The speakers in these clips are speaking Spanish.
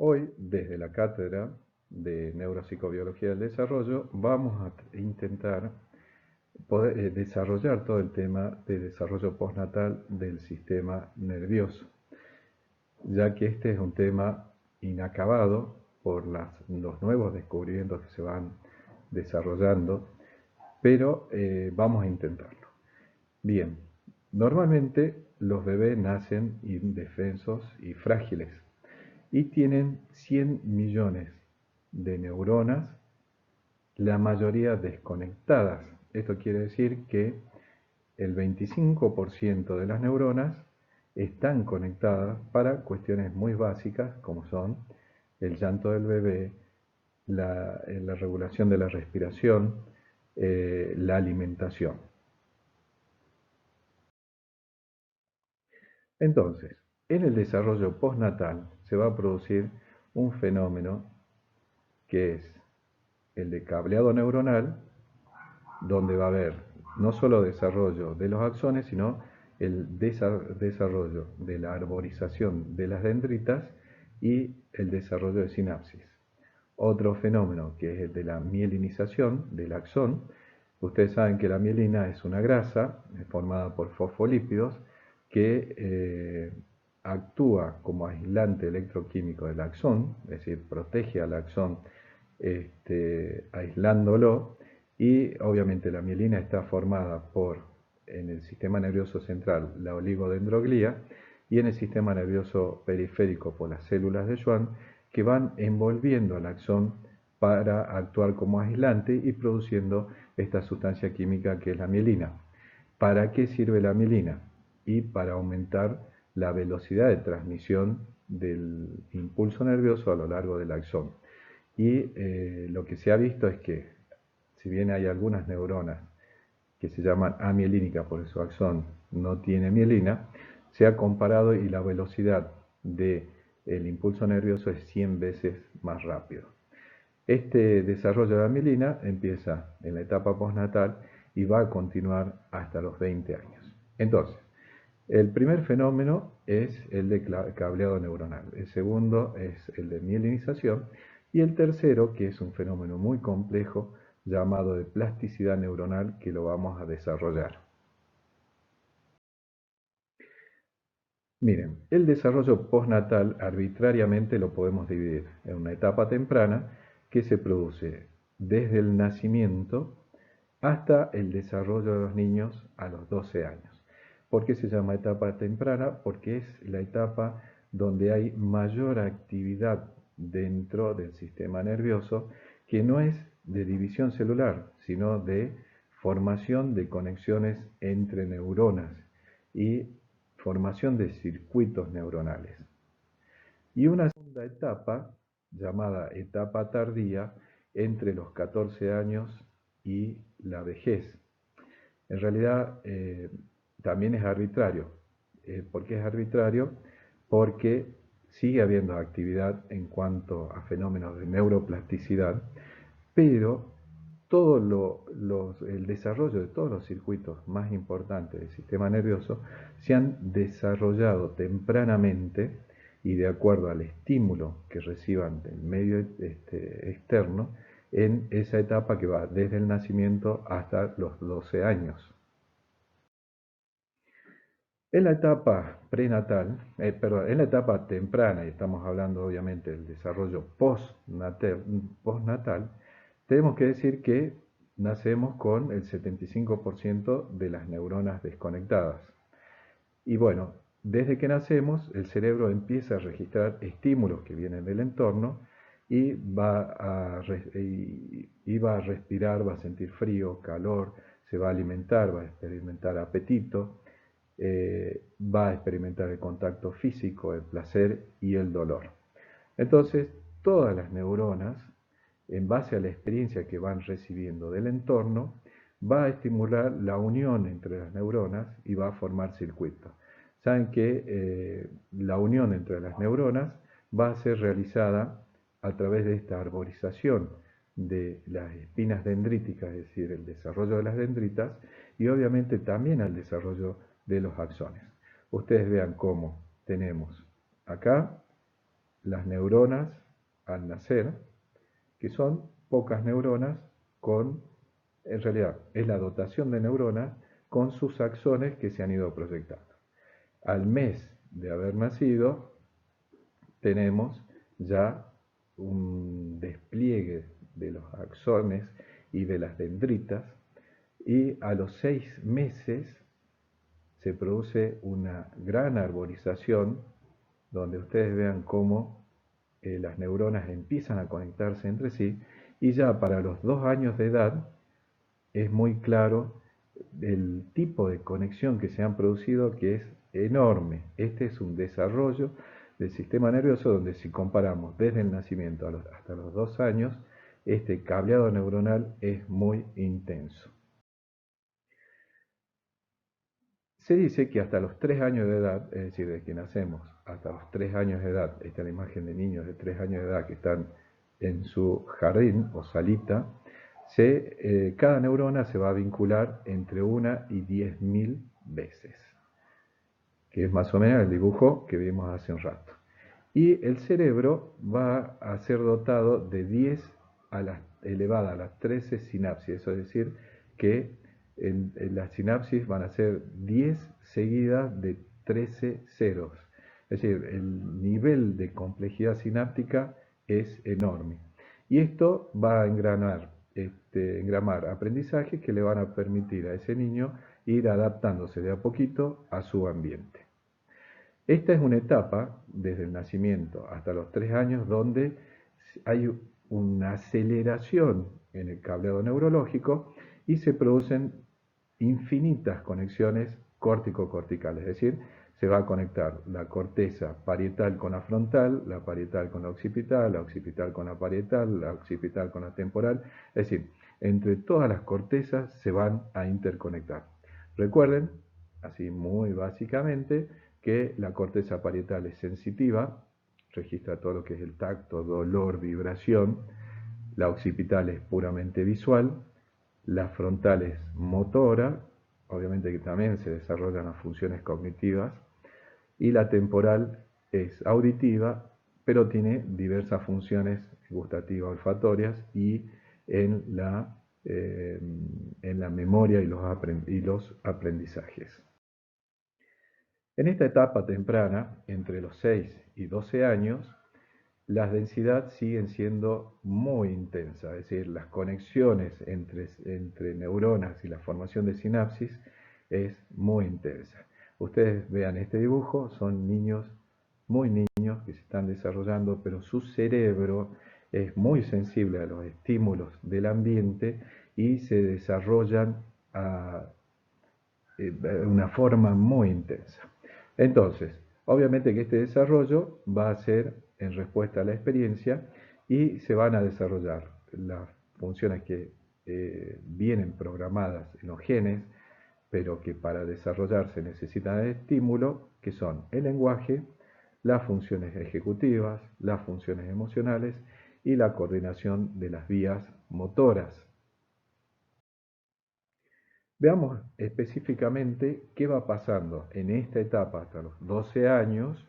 Hoy, desde la Cátedra de Neuropsicobiología del Desarrollo, vamos a intentar poder desarrollar todo el tema de desarrollo postnatal del sistema nervioso, ya que este es un tema inacabado por los nuevos descubrimientos que se van desarrollando, pero vamos a intentarlo. Bien, normalmente los bebés nacen indefensos y frágiles y tienen 100 millones de neuronas, la mayoría desconectadas. Esto quiere decir que el 25% de las neuronas están conectadas para cuestiones muy básicas como son el llanto del bebé, la regulación de la respiración, la alimentación. Entonces, en el desarrollo postnatal se va a producir un fenómeno que es el de cableado neuronal, donde va a haber no solo desarrollo de los axones, sino el desarrollo de la arborización de las dendritas y el desarrollo de sinapsis. Otro fenómeno que es el de la mielinización del axón. Ustedes saben que la mielina es una grasa formada por fosfolípidos que actúa como aislante electroquímico del axón, es decir, protege al axón aislándolo, y obviamente la mielina está formada por, en el sistema nervioso central, la oligodendroglía, y en el sistema nervioso periférico por las células de Schwann, que van envolviendo al axón para actuar como aislante y produciendo esta sustancia química que es la mielina. ¿Para qué sirve la mielina? Y para aumentar la velocidad de transmisión del impulso nervioso a lo largo del axón. Y lo que se ha visto es que, si bien hay algunas neuronas que se llaman amielínicas, por eso axón no tiene mielina, se ha comparado y la velocidad del impulso nervioso es 100 veces más rápido. Este desarrollo de la mielina empieza en la etapa postnatal y va a continuar hasta los 20 años. Entonces, el primer fenómeno es el de cableado neuronal, el segundo es el de mielinización y el tercero, que es un fenómeno muy complejo, llamado de plasticidad neuronal, que lo vamos a desarrollar. Miren, el desarrollo postnatal arbitrariamente lo podemos dividir en una etapa temprana que se produce desde el nacimiento hasta el desarrollo de los niños a los 12 años. ¿Por qué se llama etapa temprana? Porque es la etapa donde hay mayor actividad dentro del sistema nervioso, que no es de división celular, sino de formación de conexiones entre neuronas y formación de circuitos neuronales. Y una segunda etapa, llamada etapa tardía, entre los 14 años y la vejez. En realidad también es arbitrario. ¿Por qué es arbitrario? Porque sigue habiendo actividad en cuanto a fenómenos de neuroplasticidad, pero el desarrollo de todos los circuitos más importantes del sistema nervioso se han desarrollado tempranamente y de acuerdo al estímulo que reciban del medio externo en esa etapa que va desde el nacimiento hasta los 12 años. En la etapa prenatal, en la etapa temprana, y estamos hablando obviamente del desarrollo postnatal, tenemos que decir que nacemos con el 75% de las neuronas desconectadas. Y bueno, desde que nacemos, el cerebro empieza a registrar estímulos que vienen del entorno y va a respirar, va a sentir frío, calor, se va a alimentar, va a experimentar apetito, va a experimentar el contacto físico, el placer y el dolor. Entonces, todas las neuronas, en base a la experiencia que van recibiendo del entorno, va a estimular la unión entre las neuronas y va a formar circuitos. Saben que la unión entre las neuronas va a ser realizada a través de esta arborización de las espinas dendríticas, es decir, el desarrollo de las dendritas, y obviamente también al desarrollo de los axones. Ustedes vean cómo tenemos acá las neuronas al nacer, que son pocas neuronas en realidad es la dotación de neuronas con sus axones que se han ido proyectando. Al mes de haber nacido, tenemos ya un despliegue de los axones y de las dendritas, y a los 6 meses se produce una gran arborización donde ustedes vean cómo las neuronas empiezan a conectarse entre sí, y ya para los 2 años de edad es muy claro el tipo de conexión que se han producido, que es enorme. Este es un desarrollo del sistema nervioso donde, si comparamos desde el nacimiento hasta los 2 años, este cableado neuronal es muy intenso. Se dice que hasta los 3 años de edad, es decir, desde que nacemos hasta los 3 años de edad, esta es la imagen de niños de 3 años de edad que están en su jardín o salita, cada neurona se va a vincular entre 1 y 10.000 veces, que es más o menos el dibujo que vimos hace un rato. Y el cerebro va a ser dotado de 10 elevada a las 13 sinapsis, eso es decir, que en las sinapsis van a ser 10 seguidas de 13 ceros. Es decir, el nivel de complejidad sináptica es enorme. Y esto va a engramar aprendizajes que le van a permitir a ese niño ir adaptándose de a poquito a su ambiente. Esta es una etapa, desde el nacimiento hasta los 3 años, donde hay una aceleración en el cableado neurológico y se producen infinitas conexiones córtico-corticales, es decir, se va a conectar la corteza parietal con la frontal, la parietal con la occipital con la occipital con la temporal, es decir, entre todas las cortezas se van a interconectar. Recuerden, así muy básicamente, que la corteza parietal es sensitiva, registra todo lo que es el tacto, dolor, vibración. La occipital es puramente visual, la frontal es motora, obviamente que también se desarrollan las funciones cognitivas, y la temporal es auditiva, pero tiene diversas funciones gustativas, olfatorias y en la memoria y los aprendizajes. En esta etapa temprana, entre los 6 y 12 años, las densidades siguen siendo muy intensas, es decir, las conexiones entre neuronas y la formación de sinapsis es muy intensa. Ustedes vean este dibujo, son niños, muy niños, que se están desarrollando, pero su cerebro es muy sensible a los estímulos del ambiente y se desarrollan de una forma muy intensa. Entonces, obviamente que este desarrollo va a ser en respuesta a la experiencia y se van a desarrollar las funciones que vienen programadas en los genes, pero que para desarrollarse necesitan de estímulo, que son el lenguaje, las funciones ejecutivas, las funciones emocionales y la coordinación de las vías motoras. Veamos específicamente qué va pasando en esta etapa hasta los 12 años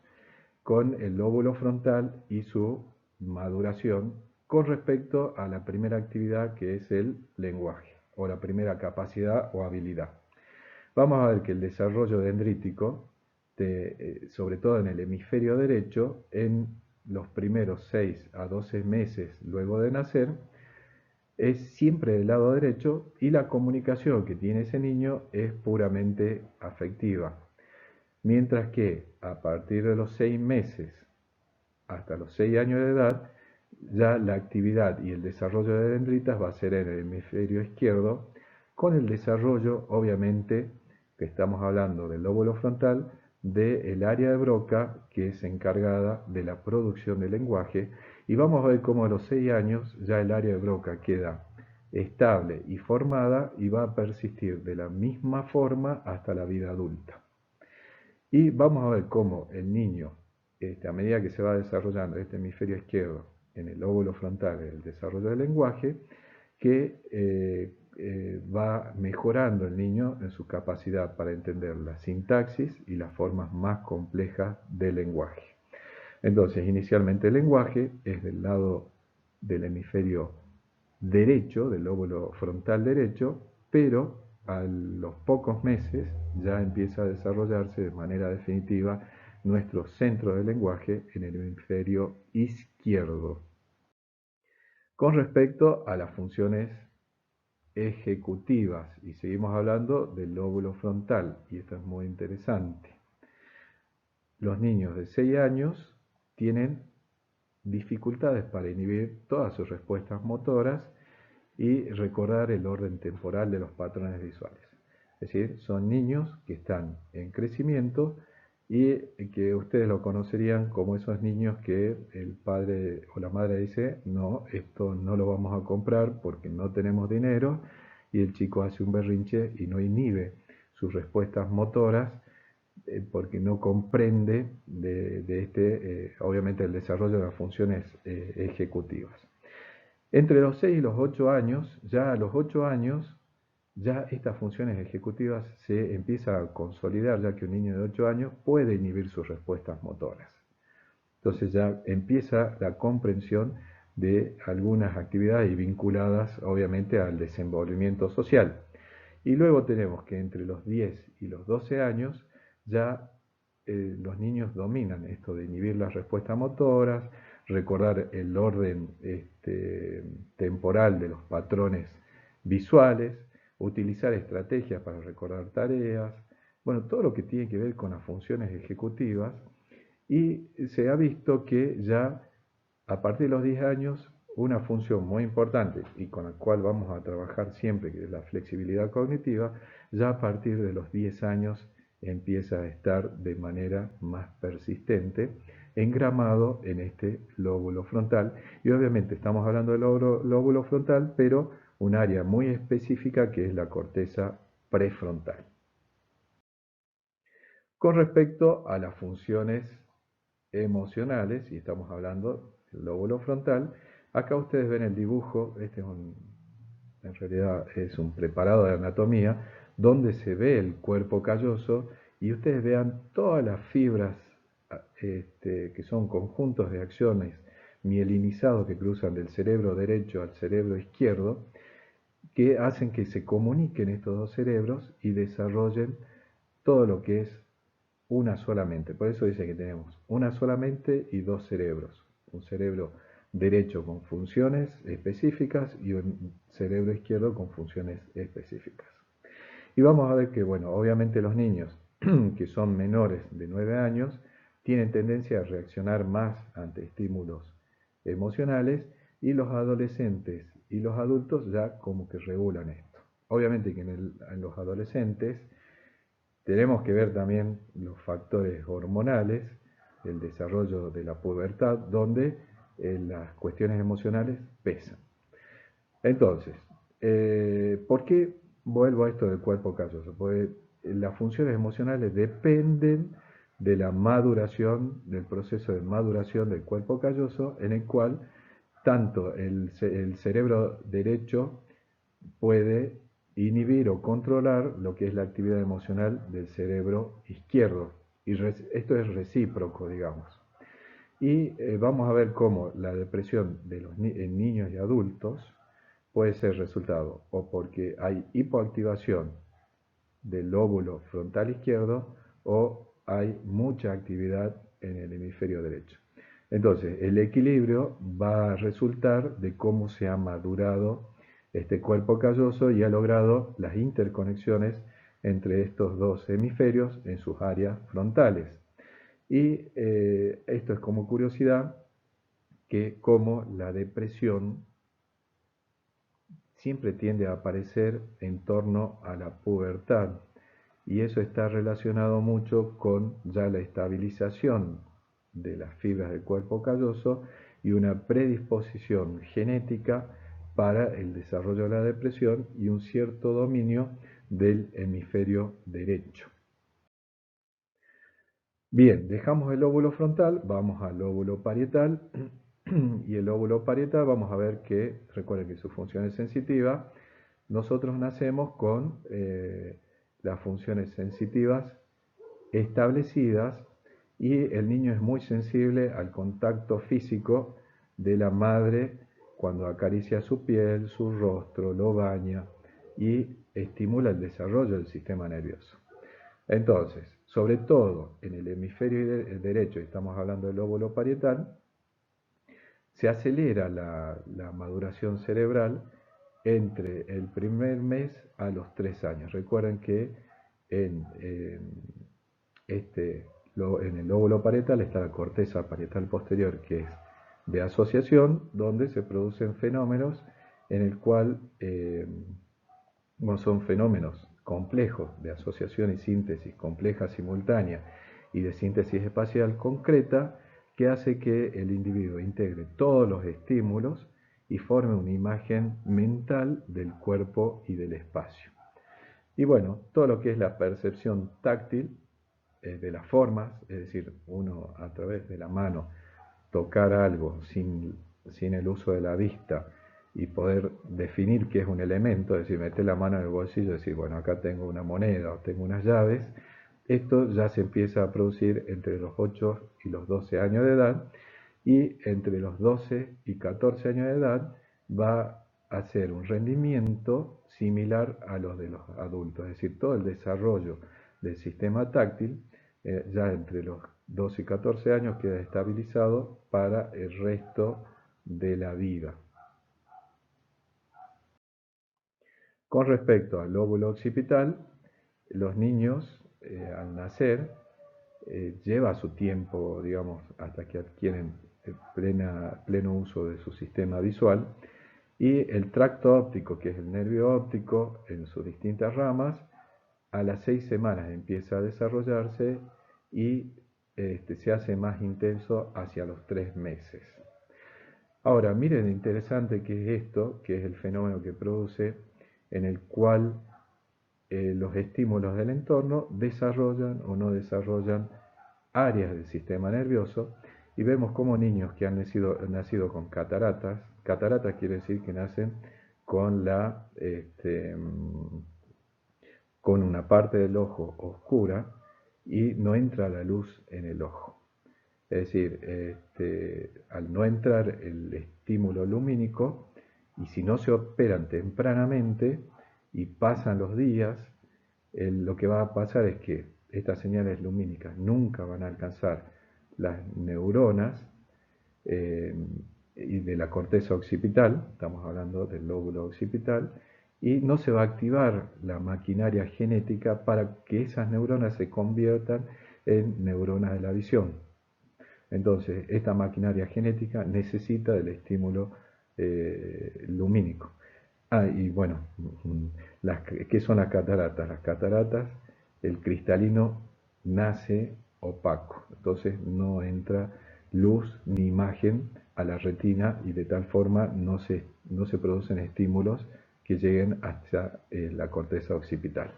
con el lóbulo frontal y su maduración con respecto a la primera actividad, que es el lenguaje o la primera capacidad o habilidad. Vamos a ver que el desarrollo dendrítico, sobre todo en el hemisferio derecho, en los primeros 6 a 12 meses luego de nacer, es siempre del lado derecho, y la comunicación que tiene ese niño es puramente afectiva. Mientras que a partir de los 6 meses hasta los 6 años de edad, ya la actividad y el desarrollo de dendritas va a ser en el hemisferio izquierdo, con el desarrollo, obviamente, que estamos hablando del lóbulo frontal, del área de Broca, que es encargada de la producción del lenguaje, y vamos a ver cómo a los 6 años ya el área de Broca queda estable y formada y va a persistir de la misma forma hasta la vida adulta. Y vamos a ver cómo el niño, a medida que se va desarrollando este hemisferio izquierdo en el lóbulo frontal, en el desarrollo del lenguaje, que va mejorando el niño en su capacidad para entender la sintaxis y las formas más complejas del lenguaje. Entonces, inicialmente el lenguaje es del lado del hemisferio derecho, del lóbulo frontal derecho, pero a los pocos meses ya empieza a desarrollarse de manera definitiva nuestro centro del lenguaje en el hemisferio izquierdo. Con respecto a las funciones ejecutivas, y seguimos hablando del lóbulo frontal, y esto es muy interesante. Los niños de 6 años tienen dificultades para inhibir todas sus respuestas motoras y recordar el orden temporal de los patrones visuales. Es decir, son niños que están en crecimiento y que ustedes lo conocerían como esos niños que el padre o la madre dice, no, esto no lo vamos a comprar porque no tenemos dinero, y el chico hace un berrinche y no inhibe sus respuestas motoras porque no comprende obviamente el desarrollo de las funciones ejecutivas. Entre los 6 y los 8 años, ya a los 8 años, ya estas funciones ejecutivas se empiezan a consolidar, ya que un niño de 8 años puede inhibir sus respuestas motoras. Entonces ya empieza la comprensión de algunas actividades vinculadas obviamente al desenvolvimiento social. Y luego tenemos que entre los 10 y los 12 años ya los niños dominan esto de inhibir las respuestas motoras, recordar el orden temporal de los patrones visuales, utilizar estrategias para recordar tareas, bueno, todo lo que tiene que ver con las funciones ejecutivas, y se ha visto que ya a partir de los 10 años una función muy importante y con la cual vamos a trabajar siempre, que es la flexibilidad cognitiva, ya a partir de los 10 años empieza a estar de manera más persistente engramado en este lóbulo frontal. Y obviamente estamos hablando del lóbulo frontal, pero un área muy específica que es la corteza prefrontal. Con respecto a las funciones emocionales, y estamos hablando del lóbulo frontal, acá ustedes ven el dibujo, en realidad es un preparado de anatomía, donde se ve el cuerpo calloso, y ustedes vean todas las fibras que son conjuntos de acciones mielinizados que cruzan del cerebro derecho al cerebro izquierdo, que hacen que se comuniquen estos dos cerebros y desarrollen todo lo que es una sola mente. Por eso dice que tenemos una sola mente y dos cerebros. Un cerebro derecho con funciones específicas y un cerebro izquierdo con funciones específicas. Y vamos a ver que, bueno, obviamente los niños que son menores de 9 años tienen tendencia a reaccionar más ante estímulos emocionales, y los adolescentes y los adultos ya como que regulan esto. Obviamente que en los adolescentes tenemos que ver también los factores hormonales, el desarrollo de la pubertad, donde las cuestiones emocionales pesan. Entonces, ¿por qué vuelvo a esto del cuerpo calloso? Porque las funciones emocionales dependen de la maduración, del proceso de maduración del cuerpo calloso, en el cual tanto el cerebro derecho puede inhibir o controlar lo que es la actividad emocional del cerebro izquierdo. Y esto es recíproco, digamos. Y vamos a ver cómo la depresión en niños y adultos puede ser resultado o porque hay hipoactivación del lóbulo frontal izquierdo o hay mucha actividad en el hemisferio derecho. Entonces, el equilibrio va a resultar de cómo se ha madurado este cuerpo calloso y ha logrado las interconexiones entre estos dos hemisferios en sus áreas frontales. Y esto es como curiosidad, que como la depresión siempre tiende a aparecer en torno a la pubertad, y eso está relacionado mucho con ya la estabilización de las fibras del cuerpo calloso y una predisposición genética para el desarrollo de la depresión y un cierto dominio del hemisferio derecho. Bien, dejamos el lóbulo frontal, vamos al lóbulo parietal, y el lóbulo parietal vamos a ver que, recuerden que su función es sensitiva. Nosotros nacemos con las funciones sensitivas establecidas, y el niño es muy sensible al contacto físico de la madre cuando acaricia su piel, su rostro, lo baña y estimula el desarrollo del sistema nervioso. Entonces, sobre todo en el hemisferio derecho, y estamos hablando del lóbulo parietal, se acelera la maduración cerebral entre el primer mes a los 3 años. Recuerden que en, en el lóbulo parietal está la corteza parietal posterior, que es de asociación, donde se producen fenómenos en el cual son fenómenos complejos de asociación y síntesis compleja simultánea y de síntesis espacial concreta, que hace que el individuo integre todos los estímulos y forme una imagen mental del cuerpo y del espacio. Y bueno, todo lo que es la percepción táctil de las formas, es decir, uno a través de la mano tocar algo sin el uso de la vista y poder definir qué es un elemento, es decir, meter la mano en el bolsillo y decir, bueno, acá tengo una moneda o tengo unas llaves, esto ya se empieza a producir entre los 8 y los 12 años de edad, y entre los 12 y 14 años de edad va a ser un rendimiento similar a los de los adultos, es decir, todo el desarrollo del sistema táctil ya entre los 12 y 14 años queda estabilizado para el resto de la vida. Con respecto al lóbulo occipital, los niños al nacer lleva su tiempo, digamos, hasta que adquieren pleno uso de su sistema visual, y el tracto óptico, que es el nervio óptico en sus distintas ramas, a las 6 semanas empieza a desarrollarse y se hace más intenso hacia los 3 meses. Ahora, miren lo interesante que es esto, que es el fenómeno que produce en el cual los estímulos del entorno desarrollan o no desarrollan áreas del sistema nervioso, y vemos como niños que han nacido con cataratas quiere decir que nacen con con una parte del ojo oscura y no entra la luz en el ojo. Es decir, al no entrar el estímulo lumínico, y si no se operan tempranamente y pasan los días, lo que va a pasar es que estas señales lumínicas nunca van a alcanzar las neuronas y de la corteza occipital, estamos hablando del lóbulo occipital, y no se va a activar la maquinaria genética para que esas neuronas se conviertan en neuronas de la visión. Entonces, esta maquinaria genética necesita del estímulo lumínico. Y bueno, ¿qué son las cataratas? Las cataratas, el cristalino nace opaco, entonces no entra luz ni imagen a la retina, y de tal forma no se producen estímulos que lleguen hasta la corteza occipital.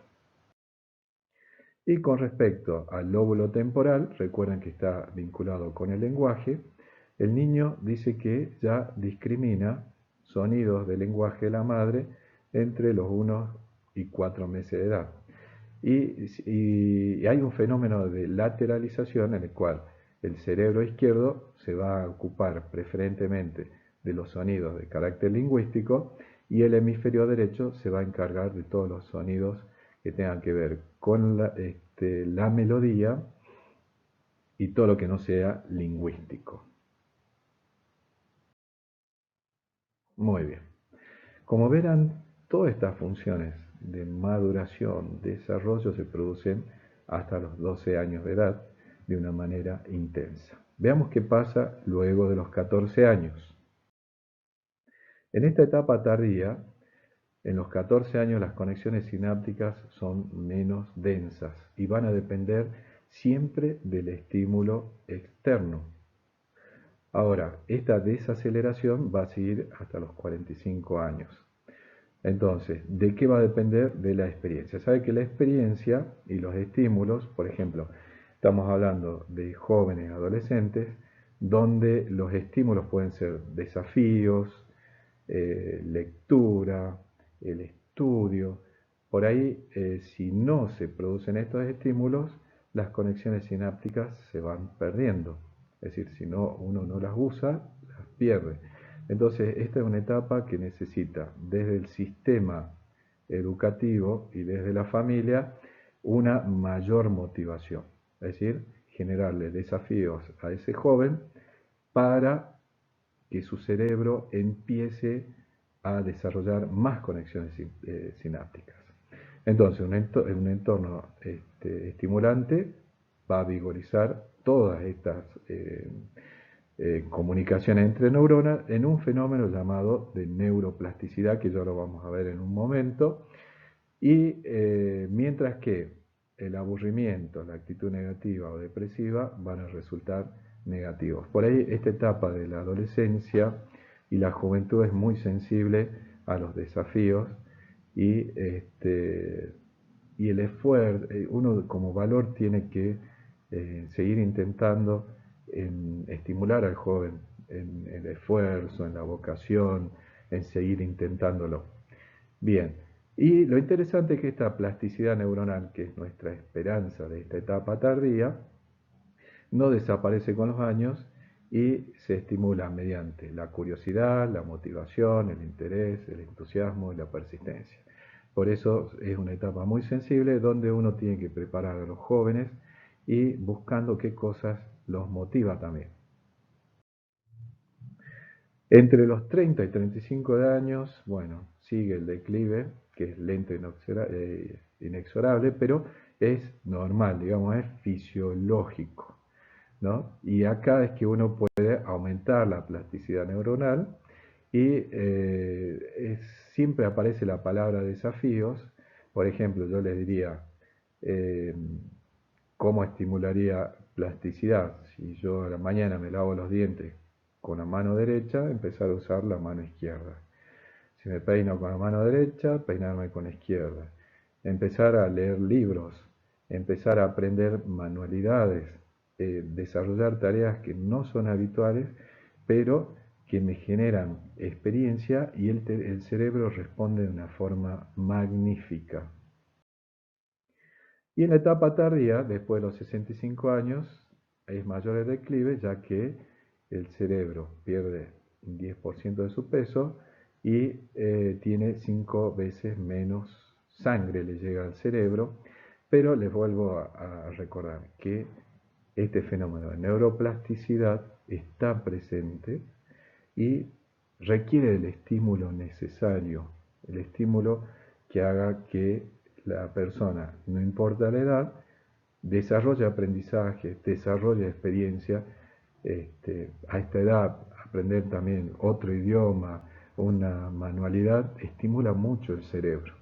Y con respecto al lóbulo temporal, recuerden que está vinculado con el lenguaje, el niño dice que ya discrimina sonidos del lenguaje de la madre entre los 1 y 4 meses de edad. Y hay un fenómeno de lateralización en el cual el cerebro izquierdo se va a ocupar preferentemente de los sonidos de carácter lingüístico, y el hemisferio derecho se va a encargar de todos los sonidos que tengan que ver con la melodía y todo lo que no sea lingüístico. Muy bien. Como verán, todas estas funciones de maduración, desarrollo, se producen hasta los 12 años de edad de una manera intensa. Veamos qué pasa luego de los 14 años. En esta etapa tardía, en los 14 años, las conexiones sinápticas son menos densas y van a depender siempre del estímulo externo. Ahora, esta desaceleración va a seguir hasta los 45 años. Entonces, ¿de qué va a depender? De la experiencia. Sabe que la experiencia y los estímulos, por ejemplo, estamos hablando de jóvenes, adolescentes, donde los estímulos pueden ser desafíos, lectura, el estudio. Por ahí, si no se producen estos estímulos, las conexiones sinápticas se van perdiendo. Es decir, si no, uno no las usa, las pierde. Entonces, esta es una etapa que necesita desde el sistema educativo y desde la familia una mayor motivación. Es decir, generarle desafíos a ese joven para que su cerebro empiece a desarrollar más conexiones sinápticas. Entonces, un entorno estimulante va a vigorizar todas estas comunicaciones entre neuronas en un fenómeno llamado de neuroplasticidad, que ya lo vamos a ver en un momento. Y mientras que el aburrimiento, la actitud negativa o depresiva van a resultar negativos. Por ahí esta etapa de la adolescencia y la juventud es muy sensible a los desafíos y el esfuerzo, uno como valor tiene que seguir intentando estimular al joven en el esfuerzo, en la vocación, en seguir intentándolo. Bien, y lo interesante es que esta plasticidad neuronal, que es nuestra esperanza de esta etapa tardía, no desaparece con los años y se estimula mediante la curiosidad, la motivación, el interés, el entusiasmo y la persistencia. Por eso es una etapa muy sensible donde uno tiene que preparar a los jóvenes y buscando qué cosas los motiva también. Entre los 30 y 35 de años, bueno, sigue el declive, que es lento e inexorable, pero es normal, digamos, es fisiológico, ¿no? Y acá es que uno puede aumentar la plasticidad neuronal y siempre aparece la palabra desafíos. Por ejemplo, yo les diría, eh, ¿cómo estimularía plasticidad? Si yo a la mañana me lavo los dientes con la mano derecha, empezar a usar la mano izquierda. Si me peino con la mano derecha, peinarme con la izquierda. Empezar a leer libros, empezar a aprender manualidades, desarrollar tareas que no son habituales, pero que me generan experiencia y el cerebro responde de una forma magnífica. Y en la etapa tardía, después de los 65 años, es mayor el declive, ya que el cerebro pierde un 10% de su peso y tiene 5 veces menos sangre le llega al cerebro. Pero les vuelvo a recordar que este fenómeno de neuroplasticidad está presente y requiere del estímulo necesario, el estímulo que haga que la persona, no importa la edad, desarrolle aprendizaje, desarrolle experiencia. A esta edad, aprender también otro idioma, una manualidad, estimula mucho el cerebro.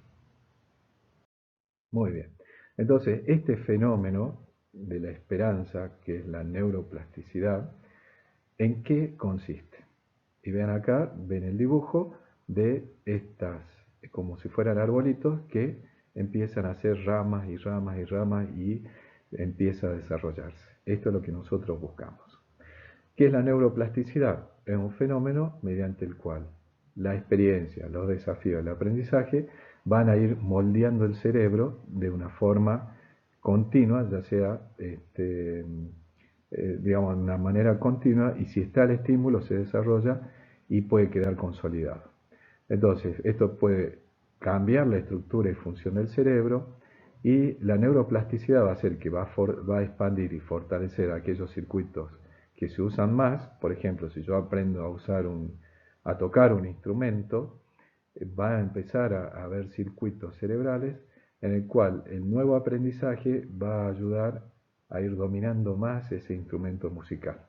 Muy bien. Entonces, este fenómeno de la esperanza, que es la neuroplasticidad, ¿en qué consiste? Y vean acá, ven el dibujo de estas, como si fueran arbolitos que empiezan a hacer ramas y ramas y ramas y empieza a desarrollarse. Esto es lo que nosotros buscamos. ¿Qué es la neuroplasticidad? Es un fenómeno mediante el cual la experiencia, los desafíos, el aprendizaje van a ir moldeando el cerebro de una forma continua, ya sea digamos, de una manera continua, y si está el estímulo se desarrolla y puede quedar consolidado. Entonces, esto puede cambiar la estructura y función del cerebro, y la neuroplasticidad va a hacer que va a expandir y fortalecer aquellos circuitos que se usan más. Por ejemplo, si yo aprendo a tocar un instrumento, va a empezar a haber circuitos cerebrales en el cual el nuevo aprendizaje va a ayudar a ir dominando más ese instrumento musical.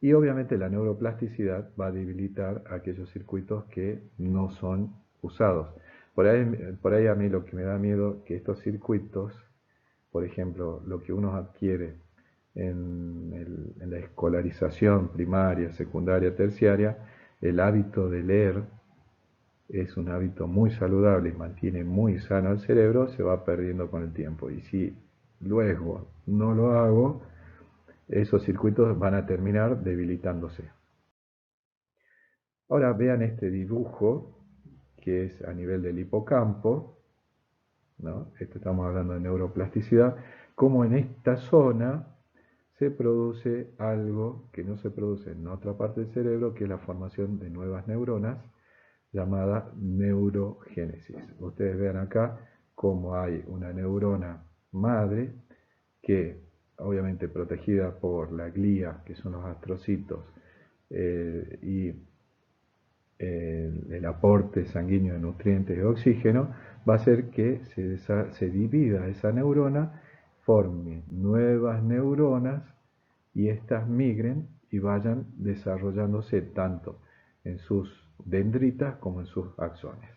Y obviamente la neuroplasticidad va a debilitar aquellos circuitos que no son usados. Por ahí a mí lo que me da miedo es que estos circuitos, por ejemplo, lo que uno adquiere en la escolarización primaria, secundaria, terciaria, el hábito de leer es un hábito muy saludable y mantiene muy sano el cerebro, se va perdiendo con el tiempo. Y si luego no lo hago, esos circuitos van a terminar debilitándose. Ahora vean este dibujo que es a nivel del hipocampo, ¿no? Estamos hablando de neuroplasticidad, cómo en esta zona se produce algo que no se produce en otra parte del cerebro, que es la formación de nuevas neuronas, llamada neurogénesis. Ustedes vean acá cómo hay una neurona madre que, obviamente protegida por la glía, que son los astrocitos, y el aporte sanguíneo de nutrientes y oxígeno, va a hacer que se divida esa neurona, forme nuevas neuronas y estas migren y vayan desarrollándose tanto en sus dendritas como en sus axones.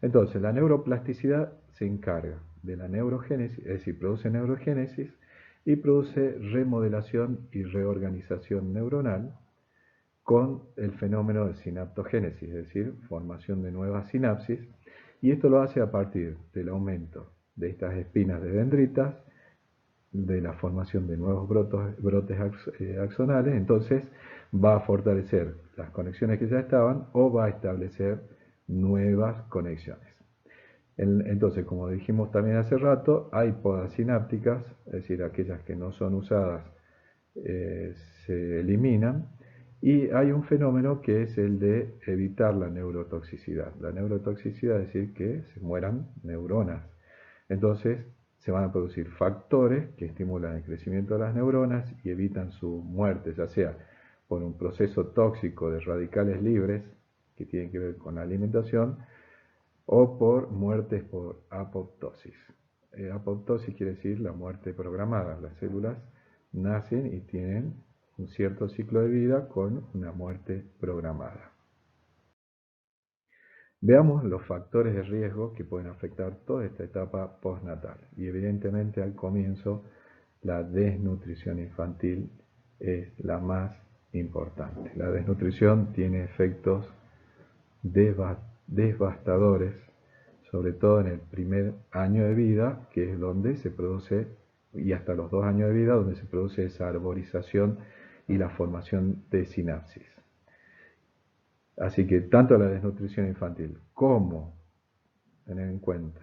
Entonces, la neuroplasticidad se encarga de la neurogénesis, es decir, produce neurogénesis y produce remodelación y reorganización neuronal con el fenómeno de sinaptogénesis, es decir, formación de nuevas sinapsis, y esto lo hace a partir del aumento de estas espinas de dendritas, de la formación de nuevos brotes axonales. Entonces va a fortalecer las conexiones que ya estaban o va a establecer nuevas conexiones. Entonces, como dijimos también hace rato, hay podas sinápticas, es decir, aquellas que no son usadas se eliminan, y hay un fenómeno que es el de evitar la neurotoxicidad. La neurotoxicidad es decir que se mueran neuronas. Entonces se van a producir factores que estimulan el crecimiento de las neuronas y evitan su muerte, ya sea por un proceso tóxico de radicales libres que tienen que ver con la alimentación, o por muertes por apoptosis. Apoptosis quiere decir la muerte programada. Las células nacen y tienen un cierto ciclo de vida con una muerte programada. Veamos los factores de riesgo que pueden afectar toda esta etapa postnatal. Y evidentemente al comienzo la desnutrición infantil es la más importante. La desnutrición tiene efectos devastadores, sobre todo en el primer año de vida, que es donde se produce, y hasta los 2 años de vida, donde se produce esa arborización y la formación de sinapsis. Así que tanto la desnutrición infantil como tener en cuenta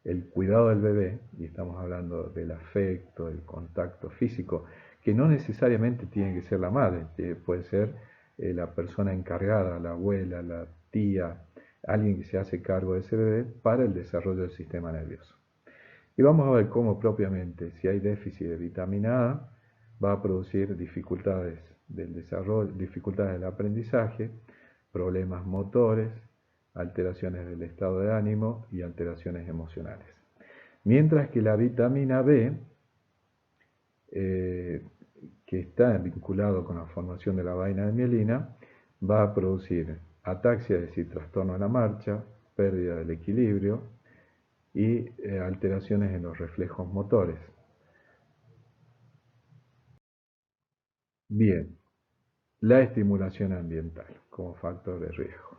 el cuidado del bebé, y estamos hablando del afecto, del contacto físico, que no necesariamente tiene que ser la madre, puede ser la persona encargada, la abuela, la tía, alguien que se hace cargo de ese bebé para el desarrollo del sistema nervioso. Y vamos a ver cómo propiamente, si hay déficit de vitamina A, va a producir dificultades del desarrollo, dificultades del aprendizaje, problemas motores, alteraciones del estado de ánimo y alteraciones emocionales. Mientras que la vitamina B, que está vinculado con la formación de la vaina de mielina, va a producir ataxia, es decir, trastorno de la marcha, pérdida del equilibrio y alteraciones en los reflejos motores. Bien, la estimulación ambiental como factor de riesgo.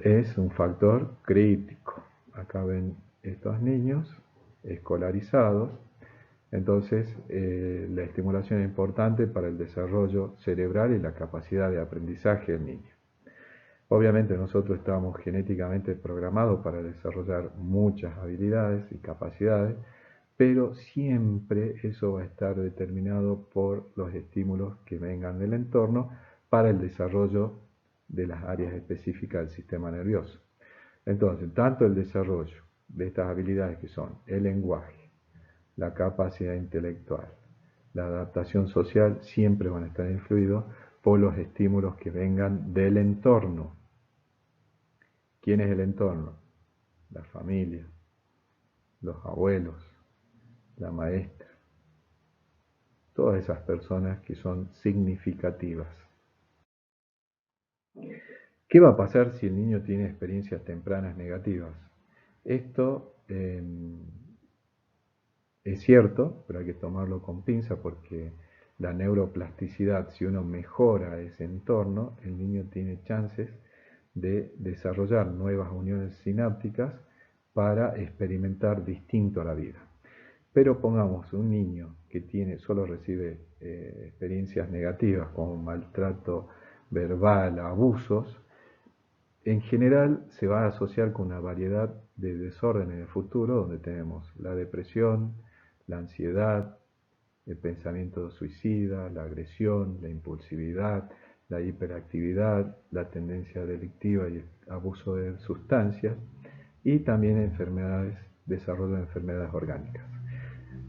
Es un factor crítico. Acá ven estos niños escolarizados. Entonces, la estimulación es importante para el desarrollo cerebral y la capacidad de aprendizaje del niño. Obviamente nosotros estamos genéticamente programados para desarrollar muchas habilidades y capacidades, pero siempre eso va a estar determinado por los estímulos que vengan del entorno para el desarrollo de las áreas específicas del sistema nervioso. Entonces, tanto el desarrollo de estas habilidades que son el lenguaje, la capacidad intelectual, la adaptación social, siempre van a estar influidos por los estímulos que vengan del entorno. ¿Quién es el entorno? La familia, los abuelos, la maestra, todas esas personas que son significativas. ¿Qué va a pasar si el niño tiene experiencias tempranas negativas? Esto es cierto, pero hay que tomarlo con pinza porque la neuroplasticidad, si uno mejora ese entorno, el niño tiene chances de desarrollar nuevas uniones sinápticas para experimentar distinto a la vida. Pero pongamos un niño que solo recibe experiencias negativas como maltrato verbal, abusos, en general se va a asociar con una variedad de desórdenes en el futuro, donde tenemos la depresión, la ansiedad, el pensamiento suicida, la agresión, la impulsividad, la hiperactividad, la tendencia delictiva y el abuso de sustancias, y también enfermedades, desarrollo de enfermedades orgánicas.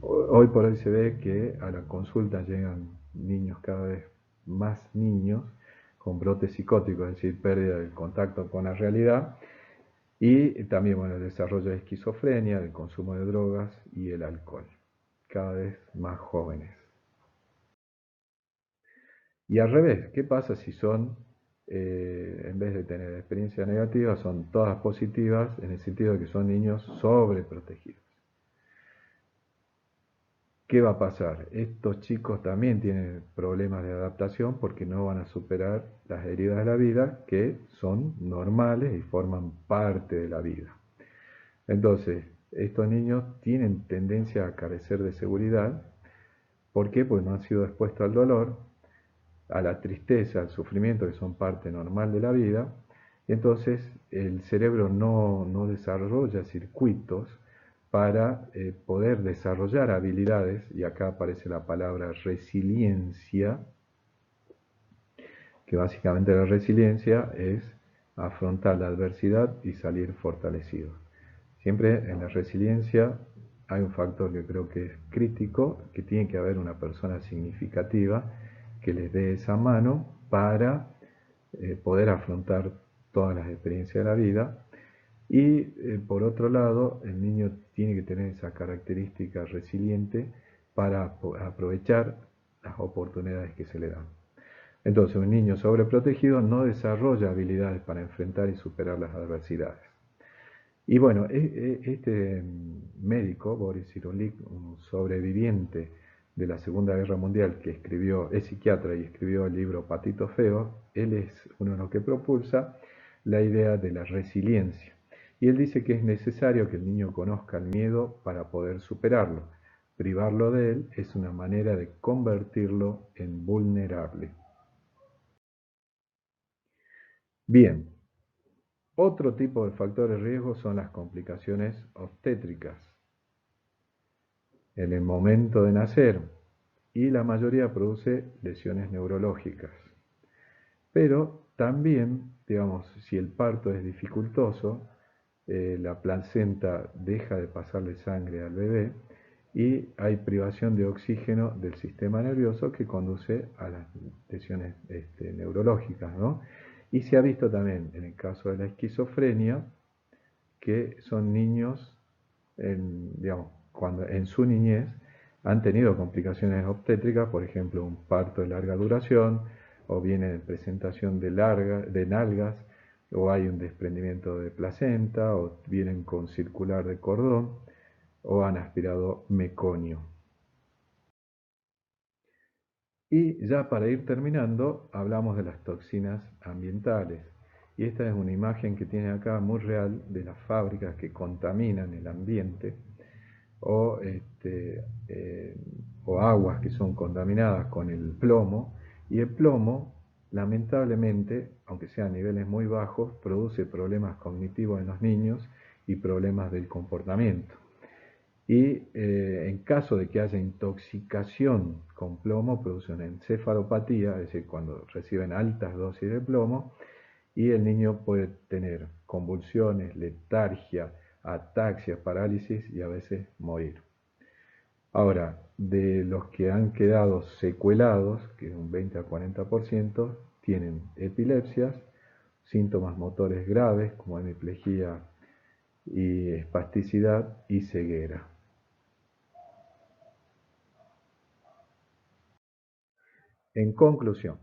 Hoy por hoy se ve que a la consulta llegan niños, cada vez más niños, con brotes psicóticos, es decir, pérdida del contacto con la realidad, y también, bueno, el desarrollo de esquizofrenia, del consumo de drogas y el alcohol, cada vez más jóvenes. Y al revés, ¿qué pasa si son, en vez de tener experiencias negativas, son todas positivas, en el sentido de que son niños sobreprotegidos? ¿Qué va a pasar? Estos chicos también tienen problemas de adaptación porque no van a superar las heridas de la vida, que son normales y forman parte de la vida. Entonces, estos niños tienen tendencia a carecer de seguridad. ¿Por qué? Porque no han sido expuestos al dolor, a la tristeza, al sufrimiento, que son parte normal de la vida. Y entonces el cerebro no desarrolla circuitos para poder desarrollar habilidades, y acá aparece la palabra resiliencia, que básicamente la resiliencia es afrontar la adversidad y salir fortalecido. Siempre en la resiliencia hay un factor que creo que es crítico, que tiene que haber una persona significativa que les dé esa mano para poder afrontar todas las experiencias de la vida. Y por otro lado, el niño tiene que tener esa característica resiliente para aprovechar las oportunidades que se le dan. Entonces, un niño sobreprotegido no desarrolla habilidades para enfrentar y superar las adversidades. Y bueno, este médico, Boris Cyrulnik, un sobreviviente de la Segunda Guerra Mundial, que es psiquiatra y escribió el libro Patito Feo, él es uno de los que propulsa la idea de la resiliencia. Y él dice que es necesario que el niño conozca el miedo para poder superarlo. Privarlo de él es una manera de convertirlo en vulnerable. Bien, otro tipo de factores de riesgo son las complicaciones obstétricas en el momento de nacer, y la mayoría produce lesiones neurológicas. Pero también, digamos, si el parto es dificultoso, la placenta deja de pasarle sangre al bebé y hay privación de oxígeno del sistema nervioso, que conduce a las lesiones neurológicas, ¿no? Y se ha visto también en el caso de la esquizofrenia que son niños, digamos, cuando en su niñez han tenido complicaciones obstétricas, por ejemplo, un parto de larga duración, o viene presentación de nalgas, o hay un desprendimiento de placenta, o vienen con circular de cordón, o han aspirado meconio. Y ya para ir terminando, hablamos de las toxinas ambientales. Y esta es una imagen que tiene acá muy real de las fábricas que contaminan el ambiente, o, o aguas que son contaminadas con el plomo. Y el plomo, lamentablemente, aunque sea a niveles muy bajos, produce problemas cognitivos en los niños y problemas del comportamiento. Y en caso de que haya intoxicación con plomo, produce una encefalopatía, es decir, cuando reciben altas dosis de plomo, y el niño puede tener convulsiones, letargia, ataxia, parálisis y a veces morir. Ahora, de los que han quedado secuelados, que es un 20 a 40%, tienen epilepsias, síntomas motores graves como hemiplegia y espasticidad y ceguera. En conclusión,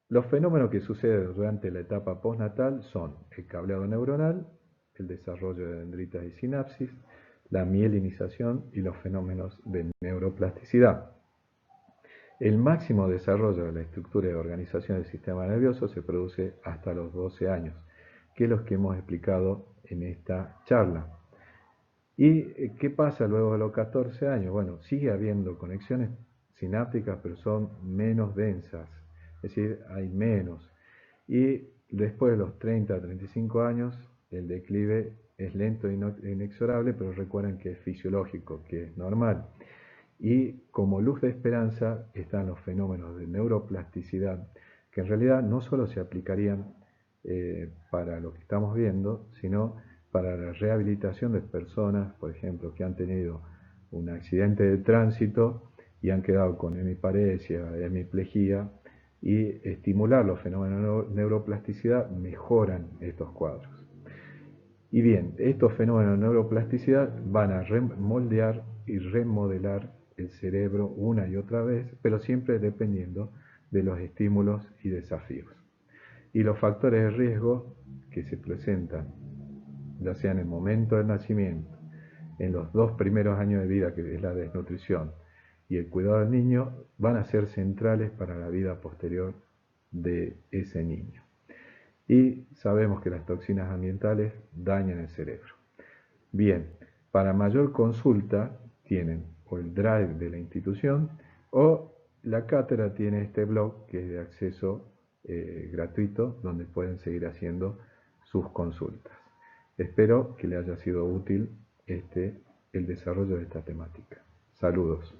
los fenómenos que suceden durante la etapa postnatal son el cableado neuronal, el desarrollo de dendritas y sinapsis, la mielinización y los fenómenos de neuroplasticidad. El máximo desarrollo de la estructura y organización del sistema nervioso se produce hasta los 12 años, que es lo que hemos explicado en esta charla. ¿Y qué pasa luego de los 14 años? Bueno, sigue habiendo conexiones sinápticas, pero son menos densas, es decir, hay menos. Y después de los 30 a 35 años, el declive es lento e inexorable, pero recuerden que es fisiológico, que es normal. Y como luz de esperanza están los fenómenos de neuroplasticidad, que en realidad no solo se aplicarían para lo que estamos viendo, sino para la rehabilitación de personas, por ejemplo, que han tenido un accidente de tránsito y han quedado con hemiparesia, hemiplegia, y estimular los fenómenos de neuroplasticidad mejoran estos cuadros. Y bien, estos fenómenos de neuroplasticidad van a moldear y remodelar el cerebro una y otra vez, pero siempre dependiendo de los estímulos y desafíos. Y los factores de riesgo que se presentan, ya sea en el momento del nacimiento, en los 2 primeros años de vida, que es la desnutrición, y el cuidado del niño, van a ser centrales para la vida posterior de ese niño. Y sabemos que las toxinas ambientales dañan el cerebro. Bien, para mayor consulta tienen o el drive de la institución o la cátedra tiene este blog que es de acceso gratuito donde pueden seguir haciendo sus consultas. Espero que les haya sido útil el desarrollo de esta temática. Saludos.